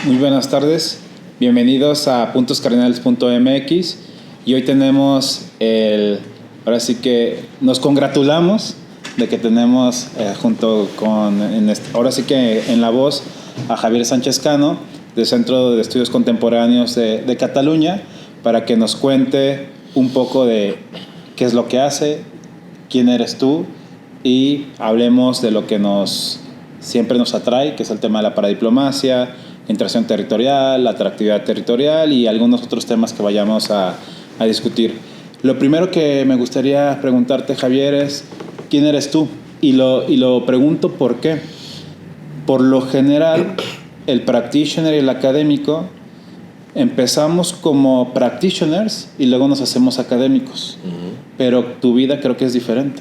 Muy buenas tardes, bienvenidos a puntoscardinales.mx y hoy tenemos ahora sí que nos congratulamos de que tenemos junto con, ahora sí que en la voz, a Javier Sánchez Cano del Centro de Estudios Contemporáneos de Cataluña, para que nos cuente un poco de qué es lo que hace, quién eres tú y hablemos de lo que siempre nos atrae, que es el tema de la paradiplomacia, integración territorial, la atractividad territorial y algunos otros temas que vayamos a discutir. Lo primero que me gustaría preguntarte, Javier, es ¿quién eres tú? Y lo pregunto ¿por qué? Por lo general, el practitioner y el académico empezamos como practitioners y luego nos hacemos académicos. Pero tu vida creo que es diferente.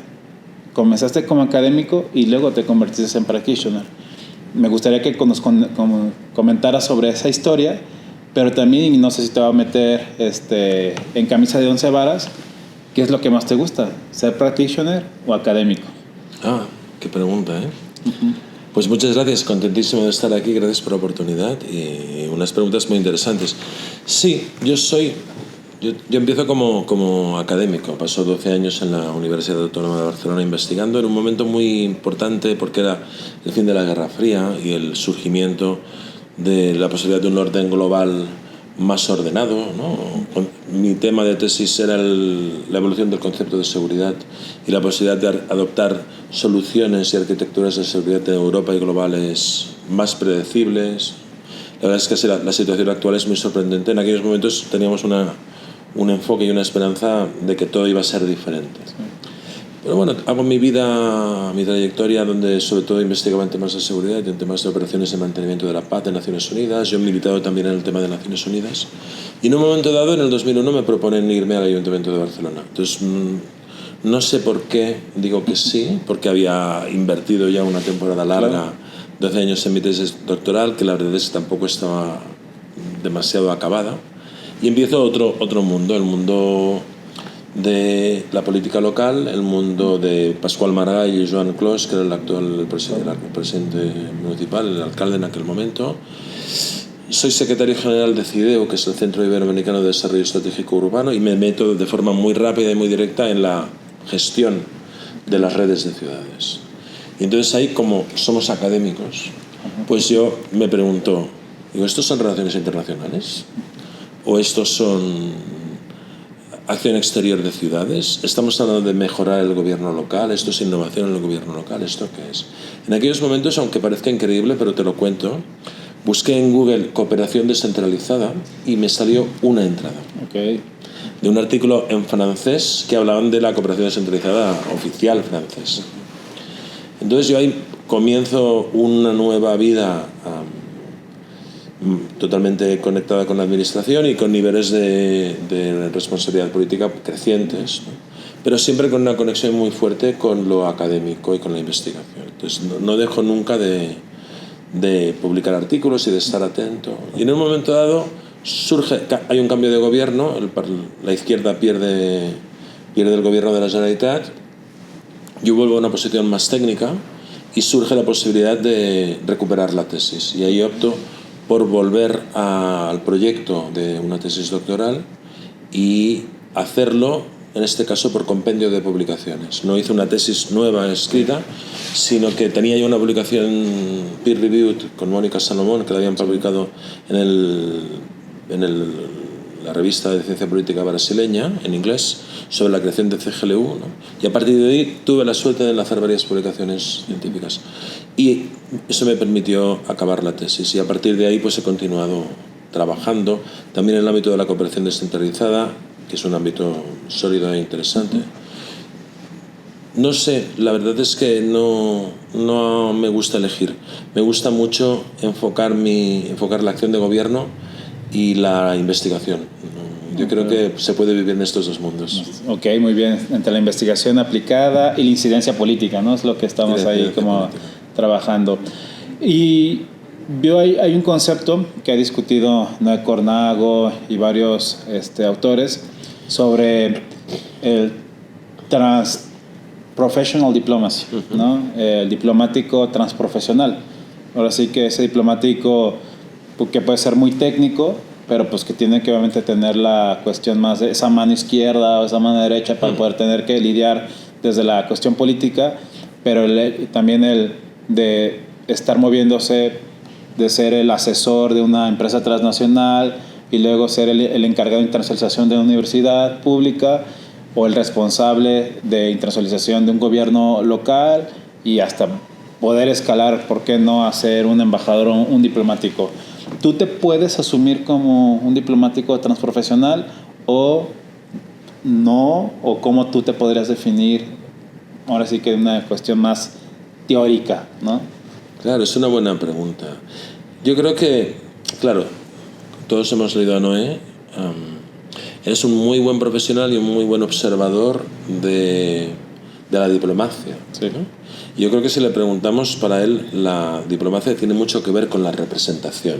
Comenzaste como académico y luego te convertiste en practitioner. Me gustaría que nos comentaras sobre esa historia, pero también, no sé si te va a meter en camisa de 11 varas, ¿qué es lo que más te gusta? ¿Ser practitioner o académico? Qué pregunta, ¿eh? Pues muchas gracias, contentísimo de estar aquí, gracias por la oportunidad y unas preguntas muy interesantes. Sí, yo empiezo como académico, paso 12 años en la Universidad Autónoma de Barcelona investigando en un momento muy importante porque era el fin de la Guerra Fría y el surgimiento de la posibilidad de un orden global más ordenado, ¿no? Mi tema de tesis era la evolución del concepto de seguridad y la posibilidad de adoptar soluciones y arquitecturas de seguridad en Europa y globales más predecibles. La verdad es que la situación actual es muy sorprendente. En aquellos momentos teníamos un enfoque y una esperanza de que todo iba a ser diferente. Sí. Pero bueno, hago mi trayectoria donde sobre todo investigaba en temas de seguridad y en temas de operaciones de mantenimiento de la paz de Naciones Unidas. Yo he militado también en el tema de Naciones Unidas. Y en un momento dado, en el 2001, me proponen irme al Ayuntamiento de Barcelona. Entonces, no sé por qué digo que sí, porque había invertido ya una temporada larga, 12 años en mi tesis doctoral, que la verdad es que tampoco estaba demasiado acabada. Y empiezo otro mundo, el mundo de la política local, el mundo de Pascual Maragall y Joan Clos, que era el actual presidente municipal, el alcalde en aquel momento. Soy secretario general de CIDEU, que es el Centro Iberoamericano de Desarrollo Estratégico Urbano, y me meto de forma muy rápida y muy directa en la gestión de las redes de ciudades. Y entonces ahí, como somos académicos, pues yo me pregunto, digo, ¿estos son relaciones internacionales? ¿O estos son acción exterior de ciudades? ¿Estamos hablando de mejorar el gobierno local? ¿Esto es innovación en el gobierno local? ¿Esto qué es? En aquellos momentos, aunque parezca increíble, pero te lo cuento, busqué en Google cooperación descentralizada y me salió una entrada. De un artículo en francés que hablaban de la cooperación descentralizada oficial francés. Entonces yo ahí comienzo una nueva vida totalmente conectada con la administración y con niveles de responsabilidad política crecientes, ¿no? Pero siempre con una conexión muy fuerte con lo académico y con la investigación. Entonces no dejo nunca de publicar artículos y de estar atento. Y en un momento dado hay un cambio de gobierno, la izquierda pierde el gobierno de la Generalitat, yo vuelvo a una posición más técnica y surge la posibilidad de recuperar la tesis. Y ahí opto por volver al proyecto de una tesis doctoral y hacerlo, en este caso, por compendio de publicaciones. No hice una tesis nueva escrita, sino que tenía ya una publicación peer-reviewed con Mónica Salomón, que la habían publicado en la revista de ciencia política brasileña, en inglés, sobre la creación de CGLU, ¿no? Y a partir de ahí tuve la suerte de enlazar varias publicaciones científicas. Y eso me permitió acabar la tesis. Y a partir de ahí pues he continuado trabajando, también en el ámbito de la cooperación descentralizada, que es un ámbito sólido e interesante. No sé, la verdad es que no me gusta elegir. Me gusta mucho enfocar la acción de gobierno y la investigación. Yo creo que se puede vivir en estos dos mundos. Ok, muy bien. Entre la investigación aplicada y la incidencia política, ¿no? Es lo que estamos ahí como trabajando. Y hay un concepto que ha discutido Noé Cornago y varios autores sobre el transprofessional diplomacy, ¿no? El diplomático transprofesional. Ahora sí que ese diplomático que puede ser muy técnico, pero pues que tiene que obviamente tener la cuestión más de esa mano izquierda o esa mano derecha para poder tener que lidiar desde la cuestión política, pero también el de estar moviéndose, de ser el asesor de una empresa transnacional y luego ser el encargado de internacionalización de una universidad pública o el responsable de internacionalización de un gobierno local y hasta poder escalar, ¿por qué no?, a ser un embajador o un diplomático. ¿Tú te puedes asumir como un diplomático transprofesional o no? ¿O cómo tú te podrías definir? Ahora sí que es una cuestión más teórica, ¿no? Claro, es una buena pregunta. Yo creo que, claro, todos hemos leído a Noé. Eres un muy buen profesional y un muy buen observador de la diplomacia, sí, ¿no? Yo creo que si le preguntamos, para él la diplomacia tiene mucho que ver con la representación.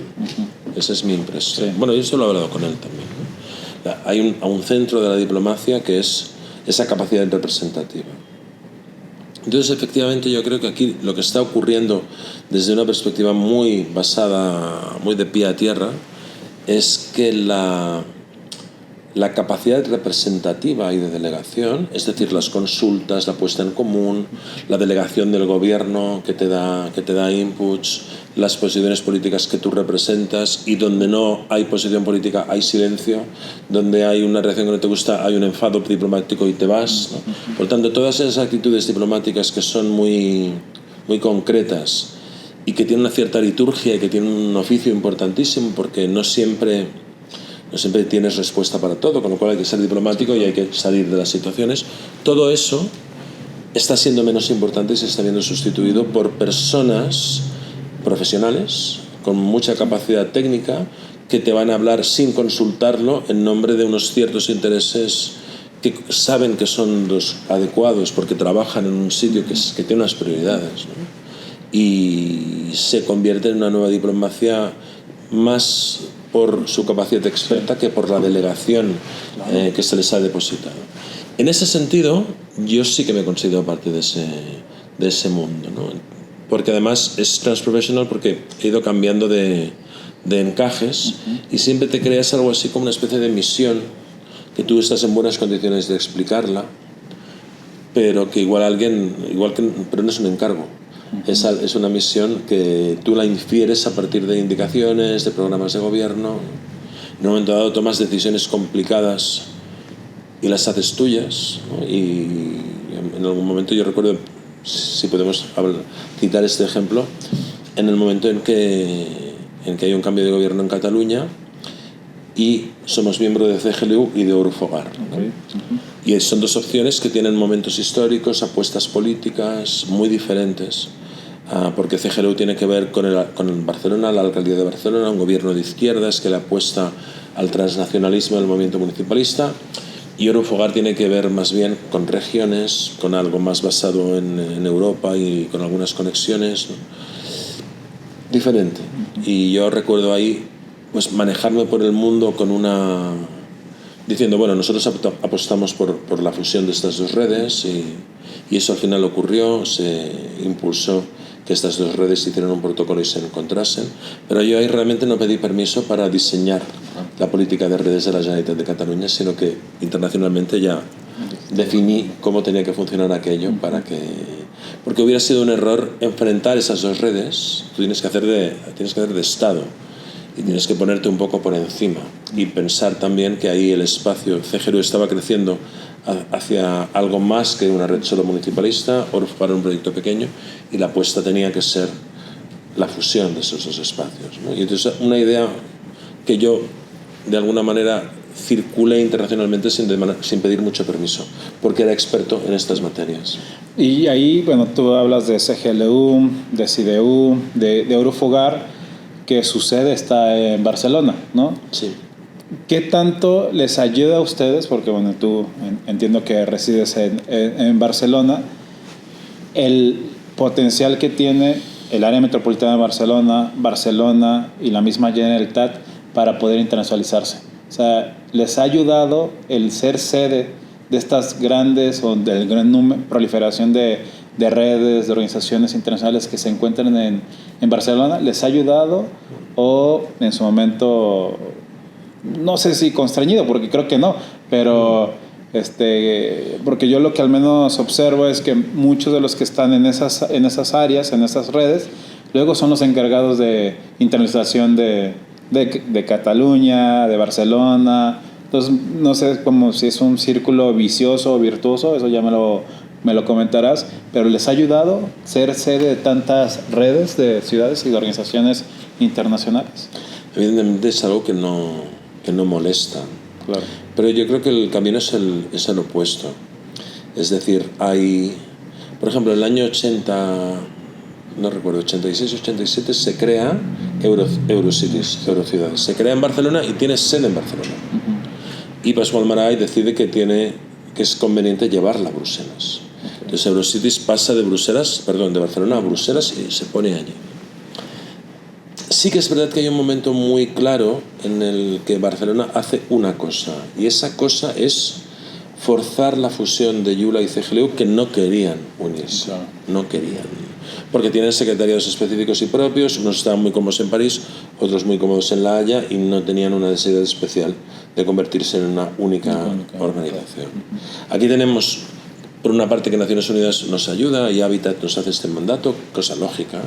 Esa es mi impresión. Sí. Bueno, yo esto lo he hablado con él también, ¿no? Hay un centro de la diplomacia que es esa capacidad representativa. Entonces, efectivamente, yo creo que aquí lo que está ocurriendo desde una perspectiva muy basada, muy de pie a tierra, es que la capacidad representativa y de delegación, es decir, las consultas, la puesta en común, la delegación del gobierno que te da inputs, las posiciones políticas que tú representas, y donde no hay posición política hay silencio, donde hay una reacción que no te gusta hay un enfado diplomático y te vas, ¿no? Por tanto, todas esas actitudes diplomáticas que son muy, muy concretas y que tienen una cierta liturgia y que tienen un oficio importantísimo, porque no siempre tienes respuesta para todo, con lo cual hay que ser diplomático y hay que salir de las situaciones. Todo eso está siendo menos importante y se está viendo sustituido por personas profesionales con mucha capacidad técnica que te van a hablar sin consultarlo en nombre de unos ciertos intereses que saben que son los adecuados porque trabajan en un sitio que tiene unas prioridades, ¿no? Y se convierte en una nueva diplomacia más por su capacidad experta que por la delegación que se les ha depositado. En ese sentido, yo sí que me considero parte de ese mundo, ¿no? Porque además es transprofesional, porque he ido cambiando de encajes y siempre te creas algo así como una especie de misión que tú estás en buenas condiciones de explicarla, pero que pero no es un encargo. Es una misión que tú la infieres a partir de indicaciones, de programas de gobierno. En un momento dado tomas decisiones complicadas y las haces tuyas, ¿no? Y en algún momento yo recuerdo, si podemos citar este ejemplo, en el momento en que hay un cambio de gobierno en Cataluña y somos miembros de CGLU y de Eurofogar, ¿no? Okay. Y son dos opciones que tienen momentos históricos, apuestas políticas muy diferentes, porque CGLU tiene que ver con Barcelona, la alcaldía de Barcelona, un gobierno de izquierdas que le apuesta al transnacionalismo del movimiento municipalista, y Eurofogar tiene que ver más bien con regiones, con algo más basado en Europa y con algunas conexiones, ¿no? Diferente. Y yo recuerdo ahí pues manejarme por el mundo diciendo, bueno, nosotros apostamos por la fusión de estas dos redes y eso al final ocurrió, se impulsó que estas dos redes hicieran un protocolo y se encontrasen, pero yo ahí realmente no pedí permiso para diseñar la política de redes de la Generalitat de Cataluña, sino que internacionalmente ya definí cómo tenía que funcionar aquello porque hubiera sido un error enfrentar esas dos redes. Tú tienes que hacer de Estado y tienes que ponerte un poco por encima y pensar también que ahí el espacio CGLU estaba creciendo hacia algo más que una red solo municipalista, Eurofogar era un proyecto pequeño y la apuesta tenía que ser la fusión de esos dos espacios, ¿no? Y entonces una idea que yo de alguna manera circulé internacionalmente sin pedir mucho permiso, porque era experto en estas materias. Y ahí, bueno, tú hablas de CGLU, de CIDEU, de Eurofogar, que su sede está en Barcelona, ¿no? Sí. ¿Qué tanto les ayuda a ustedes? Porque, bueno, tú entiendo que resides en Barcelona, el potencial que tiene el área metropolitana de Barcelona y la misma Generalitat para poder internacionalizarse. O sea, ¿les ha ayudado el ser sede de estas grandes o del gran proliferación de de redes, de organizaciones internacionales que se encuentran en Barcelona, les ha ayudado o en su momento, no sé si constreñido, porque creo que no, pero porque yo lo que al menos observo es que muchos de los que están en esas áreas, en esas redes, luego son los encargados de internalización de Cataluña, de Barcelona. Entonces, no sé como si es un círculo vicioso o virtuoso, eso ya me lo comentarás, pero ¿les ha ayudado ser sede de tantas redes de ciudades y de organizaciones internacionales? Evidentemente es algo que no molesta. Claro. Pero yo creo que el camino es el opuesto. Es decir, por ejemplo, en el año 80, no recuerdo, 86, 87, se crea Eurocities, Eurociudades. Se crea en Barcelona y tiene sede en Barcelona. Uh-huh. Y Pasqual Maragall decide que es conveniente llevarla a Bruselas. Okay. Entonces Eurocities pasa de Barcelona a Bruselas y se pone allí. Sí que es verdad que hay un momento muy claro en el que Barcelona hace una cosa, y esa cosa es forzar la fusión de Yula y CGLU, que no querían unirse, no querían, porque tienen secretariados específicos y propios, unos estaban muy cómodos en París, otros muy cómodos en La Haya, y no tenían una necesidad especial de convertirse en una única organización. Aquí tenemos, por una parte, que Naciones Unidas nos ayuda y Habitat nos hace este mandato, cosa lógica,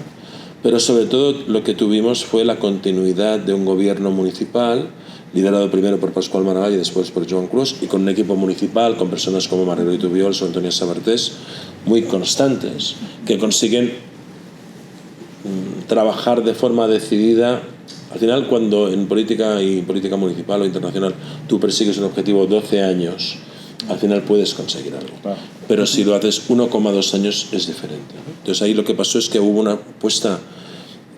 pero sobre todo lo que tuvimos fue la continuidad de un gobierno municipal, liderado primero por Pasqual Maragall y después por Joan Clos, y con un equipo municipal, con personas como Margarito Viols o Antonia Sabartés, muy constantes, que consiguen trabajar de forma decidida. Al final, cuando en política municipal o internacional tú persigues un objetivo 12 años, al final puedes conseguir algo. Pero si lo haces 1,2 años es diferente. Entonces ahí lo que pasó es que hubo una apuesta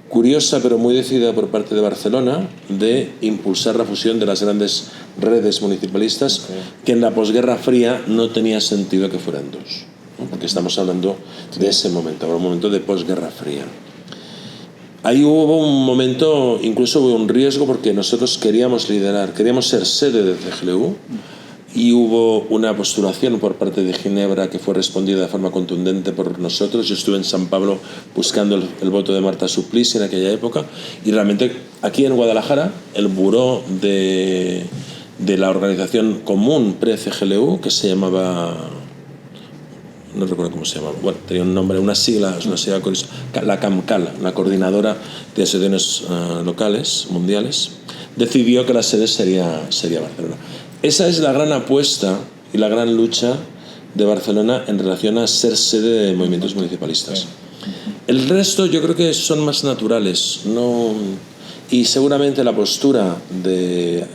curiosa pero muy decidida por parte de Barcelona de impulsar la fusión de las grandes redes municipalistas, que en la posguerra fría no tenía sentido que fueran dos, ¿no? Porque estamos hablando de ese momento, ahora un momento de posguerra fría. Ahí hubo un momento, incluso hubo un riesgo, porque nosotros queríamos ser sede de CGLU, y hubo una postulación por parte de Ginebra que fue respondida de forma contundente por nosotros. Yo estuve en San Pablo buscando el voto de Marta Suplicy en aquella época, y realmente aquí en Guadalajara el buró de la organización común pre-CGLU, que se llamaba, no recuerdo cómo se llamaba, bueno, tenía un nombre, una sigla la CAMCAL, la Coordinadora de Asociaciones Locales Mundiales, decidió que la sede sería Barcelona. Esa es la gran apuesta y la gran lucha de Barcelona en relación a ser sede de movimientos municipalistas. El resto yo creo que son más naturales, y seguramente la postura de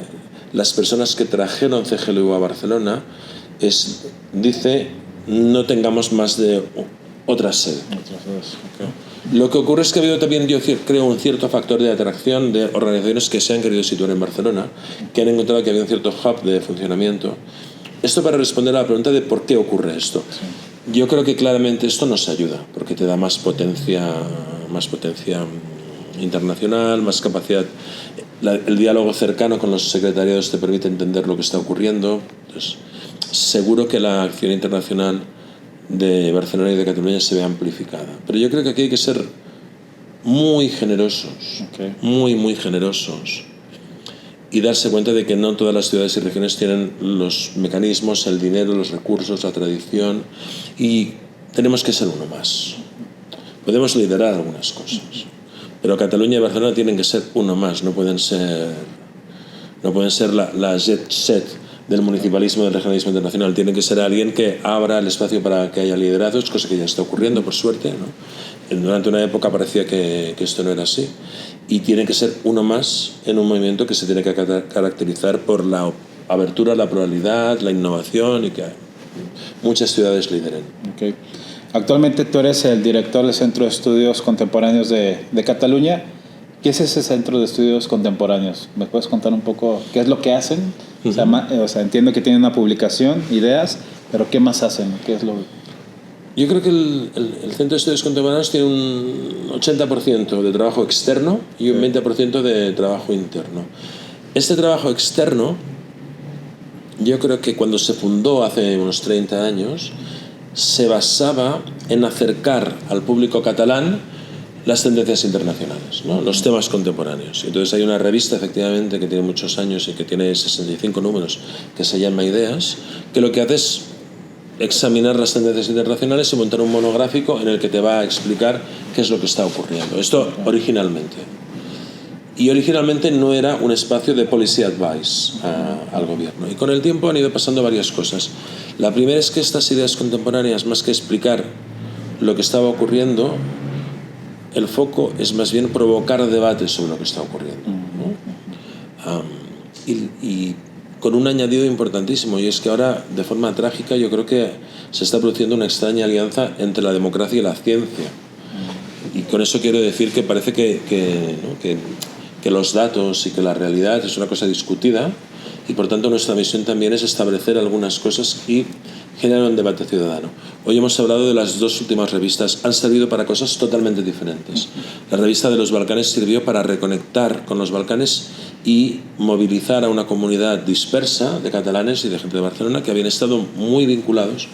las personas que trajeron CGLU a Barcelona dice no tengamos más de otra sede. Lo que ocurre es que ha habido también, yo creo, un cierto factor de atracción de organizaciones que se han querido situar en Barcelona, que han encontrado que había un cierto hub de funcionamiento. Esto para responder a la pregunta de por qué ocurre esto. Sí. Yo creo que claramente esto nos ayuda, porque te da más potencia internacional, más capacidad. El diálogo cercano con los secretariados te permite entender lo que está ocurriendo. Entonces, seguro que la acción internacional de Barcelona y de Cataluña se ve amplificada. Pero yo creo que aquí hay que ser muy generosos, muy generosos, y darse cuenta de que no todas las ciudades y regiones tienen los mecanismos, el dinero, los recursos, la tradición, y tenemos que ser uno más. Podemos liderar algunas cosas, pero Cataluña y Barcelona tienen que ser uno más, no pueden ser la jet set del municipalismo, del regionalismo internacional. Tiene que ser alguien que abra el espacio para que haya liderazgos, cosa que ya está ocurriendo, por suerte, ¿no? Durante una época parecía que esto no era así, y tiene que ser uno más en un movimiento que se tiene que caracterizar por la abertura, la pluralidad, la innovación, y que muchas ciudades lideren. Okay. Actualmente tú eres el director del Centro de Estudios Contemporáneos de Cataluña. ¿Qué es ese Centro de Estudios Contemporáneos? ¿Me puedes contar un poco qué es lo que hacen? Uh-huh. O sea, entiendo que tienen una publicación, ideas, pero ¿qué más hacen? ¿Qué es lo? Yo creo que el Centro de Estudios Contemporáneos tiene un 80% de trabajo externo y un 20% de trabajo interno. Este trabajo externo, yo creo que cuando se fundó hace unos 30 años, se basaba en acercar al público catalán las tendencias internacionales, ¿no? Los temas contemporáneos. Entonces hay una revista, efectivamente, que tiene muchos años y que tiene 65 números, que se llama Ideas, que lo que hace es examinar las tendencias internacionales y montar un monográfico en el que te va a explicar qué es lo que está ocurriendo. Esto originalmente. Y originalmente no era un espacio de policy advice al gobierno. Y con el tiempo han ido pasando varias cosas. La primera es que estas ideas contemporáneas, más que explicar lo que estaba ocurriendo, el foco es más bien provocar debates sobre lo que está ocurriendo, ¿no? Y con un añadido importantísimo, y es que ahora, de forma trágica, yo creo que se está produciendo una extraña alianza entre la democracia y la ciencia. Y con eso quiero decir que parece que los datos y que la realidad es una cosa discutida, y por tanto nuestra misión también es establecer algunas cosas y generar un debate ciudadano. Hoy hemos hablado de las dos últimas revistas, han servido para cosas totalmente diferentes. La revista de los Balcanes sirvió para reconectar con los Balcanes y movilizar a una comunidad dispersa de catalanes y de gente de Barcelona que habían estado muy vinculados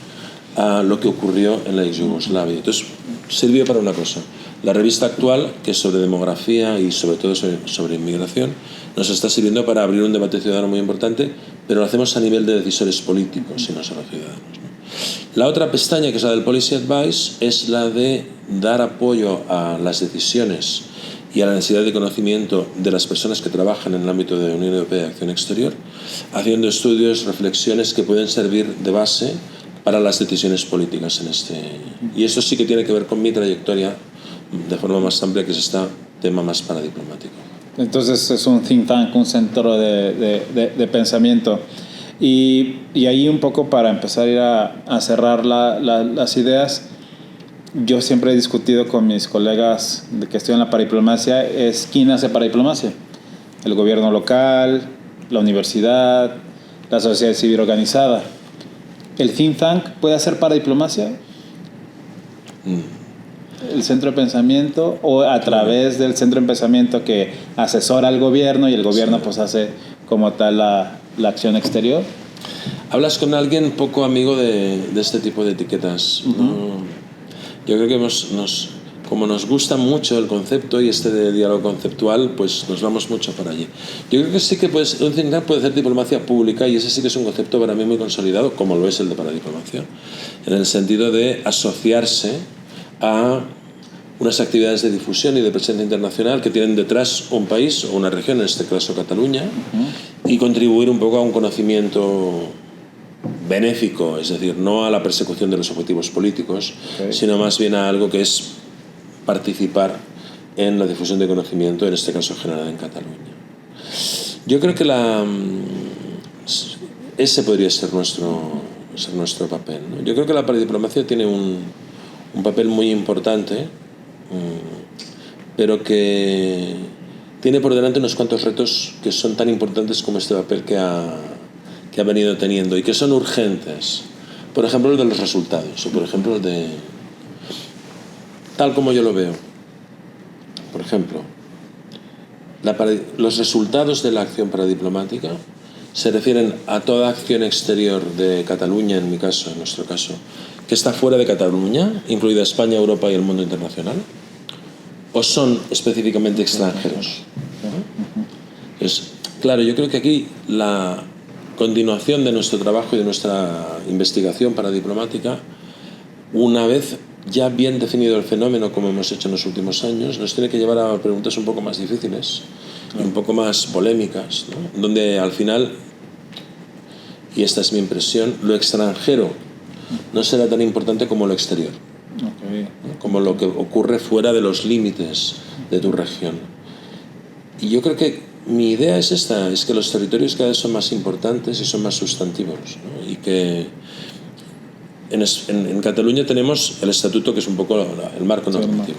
a lo que ocurrió en la ex Yugoslavia. Entonces sirvió para una cosa. La revista actual, que es sobre demografía y sobre todo sobre inmigración, nos está sirviendo para abrir un debate ciudadano muy importante, pero lo hacemos a nivel de decisores políticos y no solo ciudadanos, ¿no? La otra pestaña, que es la del Policy Advice, es la de dar apoyo a las decisiones y a la necesidad de conocimiento de las personas que trabajan en el ámbito de la Unión Europea y Acción Exterior, haciendo estudios, reflexiones que pueden servir de base para las decisiones políticas en este. Y eso sí que tiene que ver con mi trayectoria de forma más amplia, que es este tema más paradiplomático. Entonces es un think tank, un centro de pensamiento. Y ahí un poco para empezar a ir a cerrar las ideas, yo siempre he discutido con mis colegas de que estudian la paradiplomacia, es quién hace paradiplomacia. El gobierno local, la universidad, la sociedad civil organizada. ¿El think tank puede hacer paradiplomacia? El centro de pensamiento, o a través del centro de pensamiento que asesora al gobierno y el gobierno sí, pues hace como tal la acción exterior. Hablas con alguien poco amigo de este tipo de etiquetas. Yo creo que como nos gusta mucho el concepto y este diálogo conceptual, pues nos vamos mucho para allí. Yo creo que sí que un think tank puede hacer diplomacia pública, y ese sí que es un concepto para mí muy consolidado, como lo es el de paradiplomacia, en el sentido de asociarse a unas actividades de difusión y de presencia internacional que tienen detrás un país o una región, en este caso Cataluña, y contribuir un poco a un conocimiento benéfico, es decir, no a la persecución de los objetivos políticos, sino más bien a algo que es participar en la difusión de conocimiento, en este caso generado en Cataluña. Yo creo que ese podría ser nuestro papel, ¿no? Yo creo que la paradiplomacia tiene un papel muy importante, pero que tiene por delante unos cuantos retos que son tan importantes como este papel que ha venido teniendo y que son urgentes. Por ejemplo, el de los resultados, o por ejemplo el de, tal como yo lo veo, por ejemplo, los resultados de la acción paradiplomática se refieren a toda acción exterior de Cataluña, en mi caso, en nuestro caso, que está fuera de Cataluña, incluida España, Europa y el mundo internacional, o son específicamente extranjeros. Pues, claro, yo creo que aquí la continuación de nuestro trabajo y de nuestra investigación paradiplomática, una vez ya bien definido el fenómeno, como hemos hecho en los últimos años, nos tiene que llevar a preguntas un poco más difíciles y un poco más polémicas, ¿no? Donde al final, y esta es mi impresión, lo extranjero no será tan importante como lo exterior, ¿no? Como lo que ocurre fuera de los límites de tu región. Y yo creo que mi idea es esta, es que los territorios cada vez son más importantes y son más sustantivos, ¿no? Y que en Cataluña tenemos el estatuto, que es un poco el marco normativo,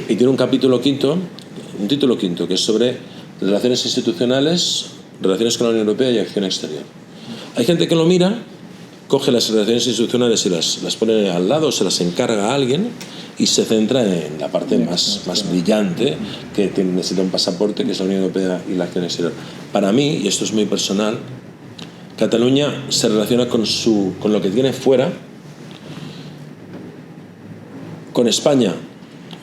y tiene un título quinto, que es sobre relaciones institucionales, relaciones con la Unión Europea y acción exterior. Hay gente que lo mira, coge las relaciones institucionales y las pone al lado, se las encarga a alguien y se centra en la parte más brillante, que necesita un pasaporte, que es la Unión Europea y la acción exterior. Para mí, y esto es muy personal, Cataluña se relaciona con lo que tiene fuera Con España,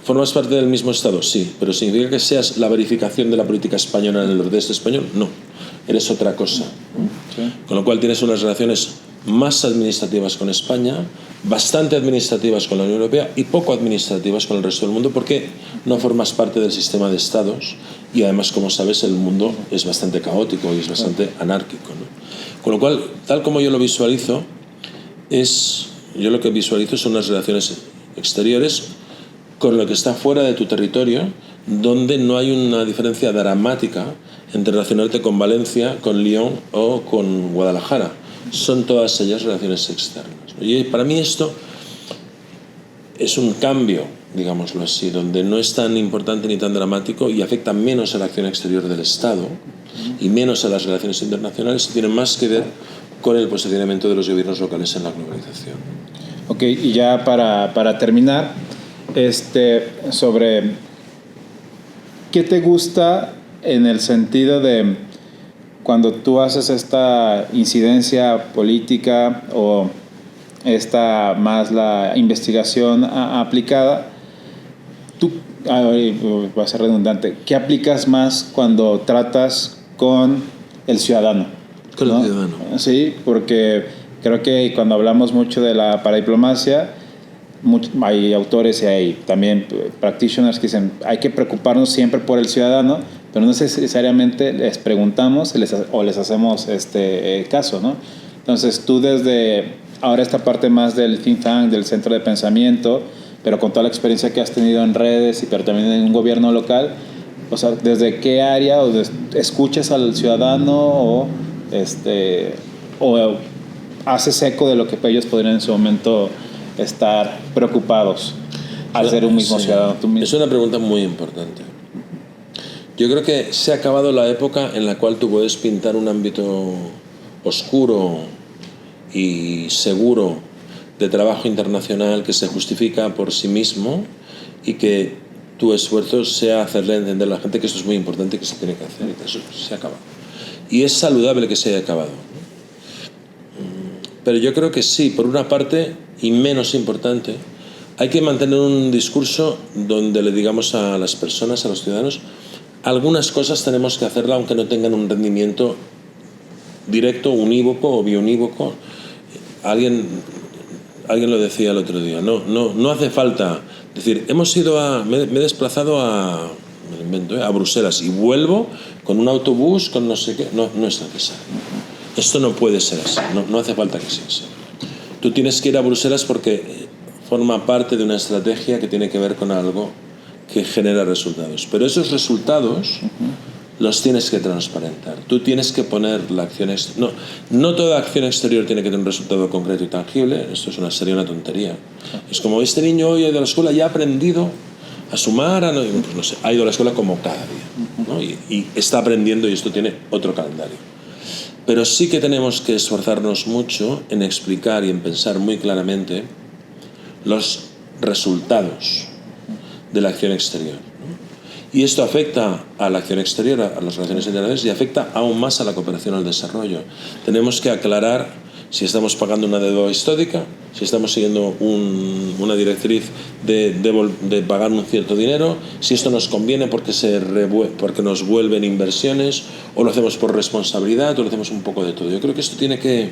¿formas parte del mismo Estado? Sí, pero ¿significa que seas la verificación de la política española en el nordeste español? No, eres otra cosa. Sí. Con lo cual tienes unas relaciones más administrativas con España, bastante administrativas con la Unión Europea y poco administrativas con el resto del mundo, porque no formas parte del sistema de estados y además, como sabes, el mundo es bastante caótico y es bastante anárquico, ¿no? Con lo cual, tal como yo lo visualizo, yo lo que visualizo son unas relaciones exteriores con lo que está fuera de tu territorio, donde no hay una diferencia dramática entre relacionarte con Valencia, con Lyon o con Guadalajara. Son todas ellas relaciones externas. Y para mí esto es un cambio, digámoslo así, donde no es tan importante ni tan dramático y afecta menos a la acción exterior del Estado y menos a las relaciones internacionales, y tiene más que ver con el posicionamiento de los gobiernos locales en la globalización. Ok, y ya para terminar, sobre qué te gusta en el sentido de cuando tú haces esta incidencia política o más la investigación aplicada, tú, va a ser redundante, ¿qué aplicas más cuando tratas con el ciudadano? Con el ciudadano. Sí, porque creo que cuando hablamos mucho de la paradiplomacia, hay autores y hay también practitioners que dicen hay que preocuparnos siempre por el ciudadano, pero no necesariamente les preguntamos o les hacemos caso, ¿no? Entonces tú desde ahora esta parte más del think tank, del centro de pensamiento, pero con toda la experiencia que has tenido en redes pero también en un gobierno local, o sea, ¿desde qué área escuchas al ciudadano o haces eco de lo que ellos podrían en su momento estar preocupados al ser un mismo ciudadano? Tú mismo. Es una pregunta muy importante. Yo creo que se ha acabado la época en la cual tú puedes pintar un ámbito oscuro y seguro de trabajo internacional que se justifica por sí mismo y que tu esfuerzo sea hacerle entender a la gente que esto es muy importante y que se tiene que hacer, y que eso se acaba. Y es saludable que se haya acabado. Pero yo creo que sí, por una parte, y menos importante, hay que mantener un discurso donde le digamos a las personas, a los ciudadanos, algunas cosas tenemos que hacerla aunque no tengan un rendimiento directo, unívoco o bionívoco. Alguien lo decía el otro día, no hace falta decir, me he desplazado a Bruselas y vuelvo con un autobús, con no sé qué. No es necesario. Esto no puede ser así, no hace falta que sea así. Tú tienes que ir a Bruselas porque forma parte de una estrategia que tiene que ver con algo que genera resultados. Pero esos resultados los tienes que transparentar. Tú tienes que poner la acción exterior. No toda acción exterior tiene que tener un resultado concreto y tangible. Esto sería una tontería. Es como este niño hoy ha ido a la escuela y ha aprendido a sumar, pues no sé, ha ido a la escuela como cada día, ¿no? Y está aprendiendo, y esto tiene otro calendario. Pero sí que tenemos que esforzarnos mucho en explicar y en pensar muy claramente los resultados de la acción exterior, ¿no? Y esto afecta a la acción exterior, a las relaciones internacionales, y afecta aún más a la cooperación al desarrollo. Tenemos que aclarar si estamos pagando una deuda histórica, si estamos siguiendo una directriz de pagar un cierto dinero, si esto nos conviene porque nos vuelven inversiones, o lo hacemos por responsabilidad, o lo hacemos un poco de todo. Yo creo que esto tiene que,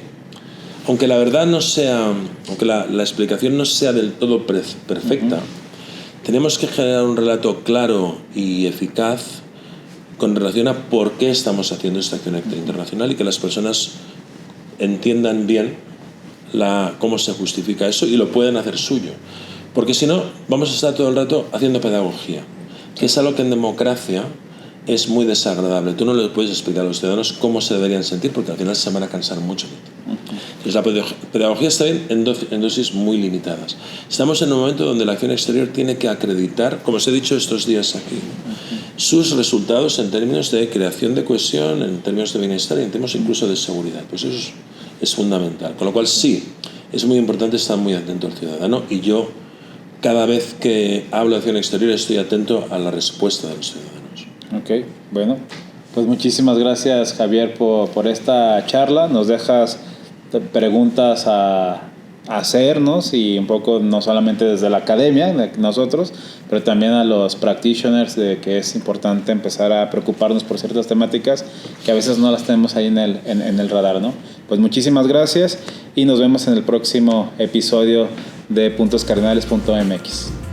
aunque la verdad no sea, aunque la explicación no sea del todo perfecta, tenemos que generar un relato claro y eficaz con relación a por qué estamos haciendo esta acción internacional, y que las personas entiendan bien cómo se justifica eso y lo pueden hacer suyo. Porque si no, vamos a estar todo el rato haciendo pedagogía, que es algo que en democracia es muy desagradable. Tú no le puedes explicar a los ciudadanos cómo se deberían sentir, porque al final se van a cansar mucho. Entonces la pedagogía está bien en dosis muy limitadas. Estamos en un momento donde la acción exterior tiene que acreditar, como os he dicho estos días aquí, sus resultados en términos de creación de cohesión, en términos de bienestar y en términos incluso de seguridad. Pues eso es fundamental. Con lo cual sí, es muy importante estar muy atento al ciudadano, y yo cada vez que hablo de acción exterior estoy atento a la respuesta de los ciudadanos. Ok, bueno, pues muchísimas gracias, Javier, por esta charla. Nos dejas preguntas hacernos, y un poco no solamente desde la academia, de nosotros, pero también a los practitioners, de que es importante empezar a preocuparnos por ciertas temáticas que a veces no las tenemos ahí en el radar, ¿no? Pues muchísimas gracias y nos vemos en el próximo episodio de puntoscardinales.mx.